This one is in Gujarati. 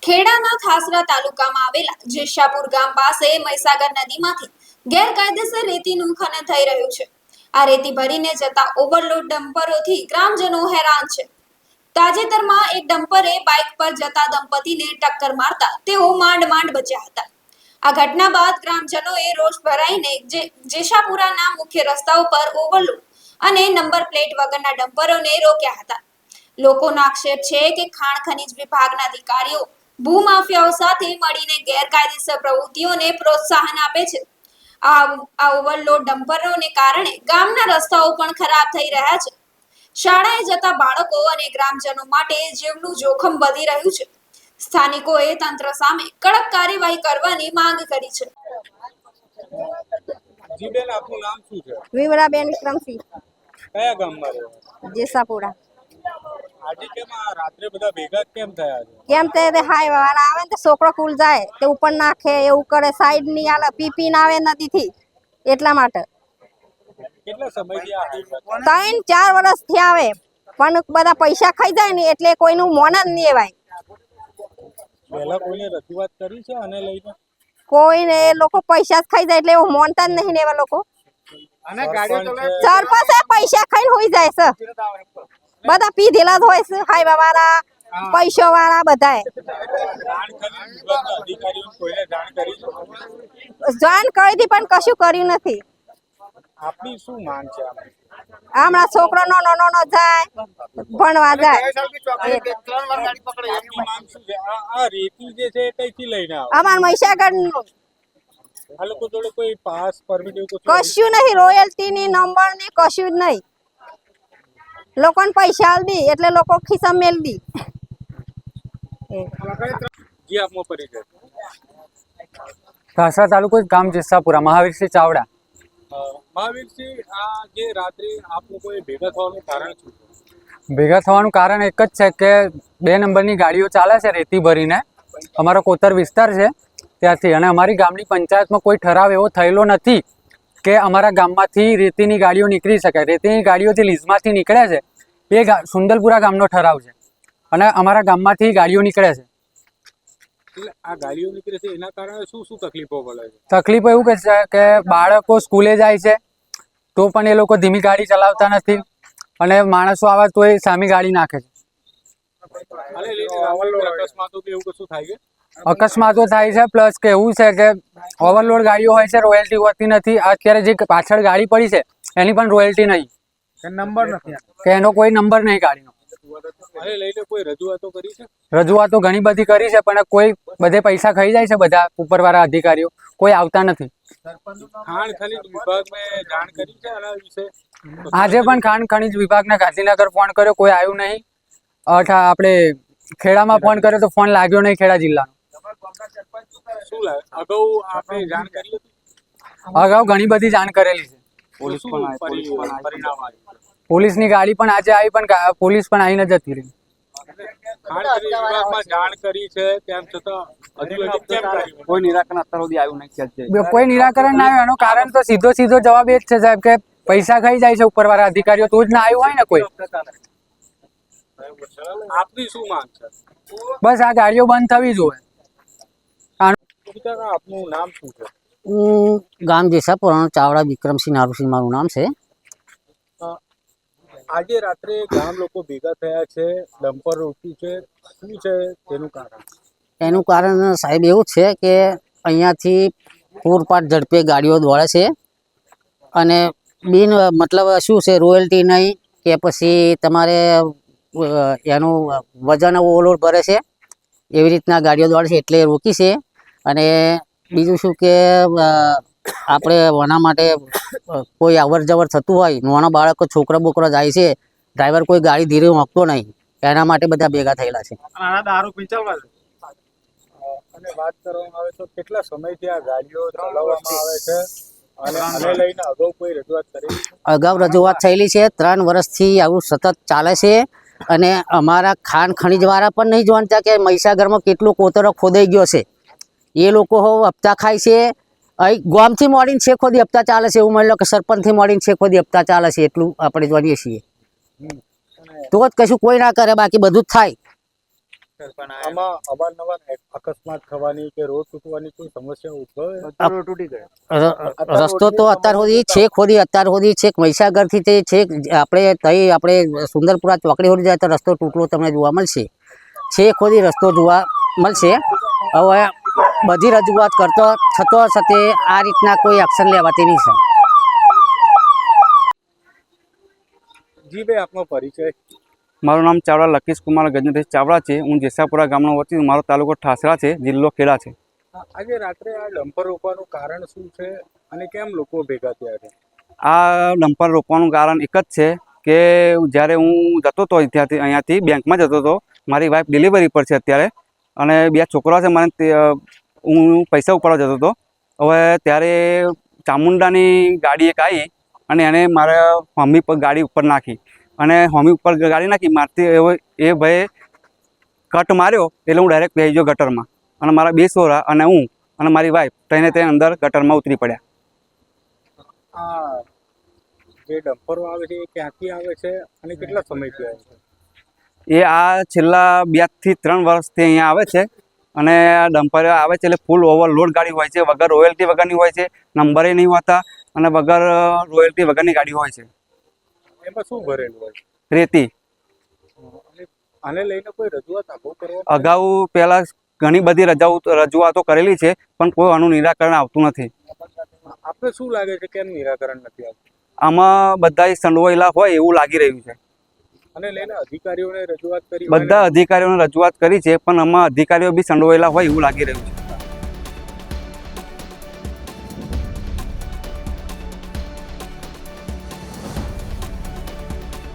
ખેડાના ખાસરા તાલુકામાં આવેલા જેશાપુર ગામ પાસે મહીસાગર નદીમાંથી ગેરકાયદેસર રેતીનું ખનન થઈ રહ્યું છે। આ રેતી ભરીને જતા ઓવરલોડ ડમ્પરોથી ગ્રામજનો હેરાન છે। તાજેતરમાં એક ડમ્પરે બાઇક પર જતા દંપતીને ટક્કર મારતા તેઓ માંડ બચ્યા હતા। આ ઘટના બાદ ગ્રામજનોએ રોષ ભરાઈને જેશાપુરાના મુખ્ય રસ્તાઓ પર ઓવરલોડ અને નંબર પ્લેટ વગરના ડમ્પરોને રોક્યા હતા। લોકોનો આક્ષેપ છે કે ખાણ ખનીજ વિભાગના અધિકારીઓ ભૂમાફિયાઓ સાથે મળીને ગેરકાયદેસર પ્રવૃત્તિઓને પ્રોત્સાહન આપે છે। આ ઓવરલોડ ડમ્પરોને કારણે ગામના રસ્તાઓ પણ ખરાબ થઈ રહ્યા છે। શાળાએ જતા બાળકો અને ગ્રામજનો માટે જીવનું જોખમ વધી રહ્યું છે। સ્થાનિકોએ તંત્ર સામે કડક કાર્યવાહી કરવાની માંગ કરી છે। જી બેન, આપનું નામ શું છે? વિમરાબેન વિક્રમસિંહ, કયા ગામમાં રહો? જેસાપુરા। આજે કેમ આ રાત્રે બધા ભેગા કેમ થયા છે? કેમ તે હાઈ વાળા આવે ને તો છોકરો કુલ જાય તે ઉપર નાખે એવું કરે, સાઈડ ની આલે પીપી ના આવે નદીથી, એટલા માટે કેટલા સમયથી આ હાઈવે 3-4 વર્ષથી આવે પણ બધા પૈસા ખાઈ જાય ને એટલે કોઈનું મોન જ નહીં એવાય। પહેલા કોઈને રજૂઆત કરી છે આને લઈને? કોઈને એ લોકો પૈસા જ ખાઈ જાય એટલે એવું મોનતા જ નહીં ને એવા લોકો। અને ગાડીઓ સરપંચ પૈસા ખાઈને હોઈ જાય છે, બધા પીધેલા જ હોય છે, હાઈવા વાળા પૈસો વાળા બધાય જાણ કરી વિભાગના અધિકારીઓને કોઈને જાણ કરી છે? જાણ કરી હતી પણ કશું કર્યું નથી। આપની શું માંગ છે આમાં? હમણાં છોકરો નાનો જાય ભણવા જાય। આપની માંગ શું છે? આ રેતી જે છે એ કઈથી લઈને આવે? અમાર મહીસાગર નું આ લોકો જોડે કોઈ પાસ પરમિટ એવું કશું નહીં, રોયલ્ટી ની નંબર ની કશું જ નહીં। લોકોને પૈસા આલ દી એટલે લોકો ખિસ્સા મેલ દી। જી આપનો પરિચય? ખાસરા તાલુકો ગામ જેસાપુરા, મહાવીરસિંહ ચાવડા। મહાવીરસિંહ, આ જે રાત્રે આપ લોકોએ ભેગા થવાનું કારણ શું છે? ભેગા થવાનું કારણ એક જ છે કે 2 નંબરની ગાડીઓ ચાલે છે રેતી ભરીને, અમારો કોતર વિસ્તાર છે ત્યાંથી, અને અમારી ગામની પંચાયતમાં કોઈ ઠરાવ એવો થયેલો નથી કે અમારા ગામમાંથી રેતીની ગાડીઓ નીકળી શકે। રેતીની ગાડીઓ જે લીઝમાંથી નીકળે છે એ સુંદરપુરા ગામનો ઠરાવ છે અને અમારા ગામમાંથી ગાડીઓ નીકળે છે। એટલે આ ગાડીઓ નીકળે છે એના કારણે શું શું તકલીફો પડે છે? તકલીફો એવું કે છે કે બાળકો સ્કૂલે જાય છે તો પણ એ લોકો ધીમી ગાડી ચલાવતા નથી અને માણસો આવે તો એ સામી ગાડી નાખે છે। આને લઈને અકસ્માતો કે એવું કશું થાય છે? અકસ્માતો થાય છે, પ્લસ કે એવું છે કે ઓવરલોડ ગાડીઓ હોય છે, રોયલ્ટી હોતી નથી। અત્યારે જે પાછળ ગાડી પડી છે એની પણ રોયલ્ટી નહીં, નંબર નથી કે એનો કોઈ નંબર નહીં ગાડીનો। આને લઈને કોઈ રજૂઆતો કરી છે? રજૂઆતો ઘણી બધી કરી છે પણ કોઈ બધે પૈસા ખાઈ જાય છે, બધા ઉપરવાળા અધિકારીઓ કોઈ આવતા નથી। ખાણ ખનીજ વિભાગને જાણ કરી છે આના વિશે? આજે પણ ખાણ ખનીજ વિભાગને ગાંધીનગર ફોન કર્યો, કોઈ આવ્યું નહીં। આપણે ખેડામાં ફોન કર્યો તો ફોન લાગ્યો નહીં ખેડા જિલ્લાનો। શું લાગે, અગાઉ આપણે જાણ કરી હતી? અગાઉ ઘણી બધી જાણ કરેલી છે। પોલીસ પણ પરિણામ આવ્યું? પોલીસની ગાડી પણ આજે આવી પણ પોલીસ પણ આવીને જતી રહી। ખાણ ખનીજ વિભાગમાં જાણ કરી છે તેમ છતાં હજુ લગી કેમ કર્યું? કોઈ નિરાકરણ અત્યાર સુધી આવ્યું નથી। કોઈ નિરાકરણ ના આવ્યું એનું કારણ તો સીધો જવાબ એ જ છે સાહેબ કે પૈસા ખાઈ જાય છે ઉપરવાળા અધિકારીઓ, તો જ ના આવ્યું હોય ને કોઈ। આપની શું માંગ છે? બસ આ ગાડીઓ બંધ થવી જોઈએ। આપનું નામ શું છે? ગામ જેસાપુરા, ચાવડા વિક્રમસિંહ નારુસિંહ મારું નામ છે। આજે રાત્રે ગામ લોકો ભેગા થયા છે, ડમ્પર રોક્યું છે, શું છે તેનું કારણ? એનું કારણ સાહેબ એવું છે કે અહીંયાથી પૂરપાટ ઝડપે ગાડીઓ દોડે છે અને મતલબ શું છે, રોયલ્ટી નહીં કે પછી તમારે એનું વજન ઓવરલોડ ભરે છે, એવી રીતના ગાડીઓ દોડે છે એટલે રોકી છે। અને બીજું શું કે આપણે વના માટે કોઈ અવર જવર થતું હોય, નાના બાળકો છોકરા બોકરા જાય છે, ડ્રાઈવર કોઈ ગાડી ધીરે મૂકતો નહીં, એના માટે બધા ભેગા થયેલા છે। દારૂ પીંચાવા અને વાત કરવામાં આવે તો કેટલા સમયથી આ ગાડીઓ ચલાવવામાં આવે છે અને આને લઈને અગાઉ કોઈ રજૂઆત કરી? અગાઉ રજૂઆત થયેલી છે, 3 વર્ષથી આવું સતત ચાલે છે અને અમારા ખાણ ખનીજવાળા પણ નહીં જાણતા કે મહીસાગરમાં કેટલો કોતરો ખોદાઈ ગયો છે। એ લોકો હપ્તા ખાય છે, અહીં ગામથી મળીને છે ખોદી હપ્તા ચાલે છે, એવું માની લો કે સરપંચથી મળીને છે ખોદી હપ્તા ચાલે છે, એટલું આપણે જાણીએ છીએ। તો જ કશું કોઈ ના કરે, બાકી બધું જ થાય। આમાં અવારનવાર અકસ્માત થવાની કે રોડ તૂટવાની કોઈ સમસ્યા ઉદ્ભવે? તૂટી ગયો. રસ્તો તો અત્યાર સુધી છેક સુધી અત્યાર સુધી છેક મહીસાગરથી તે છેક આપણે તઈ આપણે સુંદરપુરા ચોકડી સુધી જાય તો રસ્તો તૂટલો તમને જોવા મળશે. છેક સુધી રસ્તો જોવા મળશે. હવે બધી રજૂઆત થતો છતે આ રીતના કોઈ એક્શન લેવાતી નહીં છે. જી ભાઈ, આપનો પરિચય? મારું નામ ચાવડા લકેશ કુમાર ગજેન્દ્રસિંહ ચાવડા છે. હું જેસાપુરા ગામનો વતી. મારો તાલુકો ઠાસરા છે, જિલ્લો ખેડા છે. આજે રાત્રે આ ડમ્પર રોકવાનું કારણ શું છે અને કેમ લોકો ભેગા થયા છે? આ ડમ્પર રોકવાનું કારણ એક જ છે કે જ્યારે હું જતો હતો અહીંયાથી બેંકમાં જતો હતો. મારી વાઈફ ડિલિવરી પર છે અત્યારે, અને 2 છોકરા છે મને. હું પૈસા ઉપાડવા જતો હતો. હવે ત્યારે ચામુંડાની ગાડી એક આવી અને એને મારા હોમી પર ગાડી ઉપર નાખી, અને હોમી ઉપર ગાડી નાખી મારતી એ ભાઈ કટ માર્યો એટલે હું ડાયરેક્ટ બેસી ગયો ગટરમાં, અને મારા 2 છોકરા અને હું અને મારી વાઈફ તેને અંદર ગટરમાં ઉતરી પડ્યા. આ જે ડમ્પરો આવે છે એ ક્યાંથી આવે છે અને કેટલા સમયથી આવે છે? એ આ છેલ્લા 2 થી 3 વર્ષથી અહીંયા આવે છે, અને આ ડમ્પર આવે છે એટલે ફૂલ ઓવરલોડ ગાડી હોય છે, વગર રોયલ્ટી વગરની હોય છે, નંબરે નહીં હોતા, અને વગર રોયલ્ટી વગરની ગાડી હોય છે. એમાં શું ભરેલું હોય છે? રેતી. અને આને લઈને કોઈ રજૂઆત અગાઉ કરવા? અગાઉ પહેલાં ઘણી બધી રજૂઆતો કરેલી છે, પણ કોઈ આનું નિરાકરણ આવતું નથી. આપને શું લાગે છે કેમ નિરાકરણ નથી આવતું? આમાં બધા સંડોવાયેલા હોય એવું લાગી રહ્યું છે. અને લઈને અધિકારીઓને રજૂઆત કરી? બધા અધિકારીઓને રજૂઆત કરી છે, પણ આમાં અધિકારીઓ બી સંડોવાયેલા હોય એવું લાગી રહ્યું છે.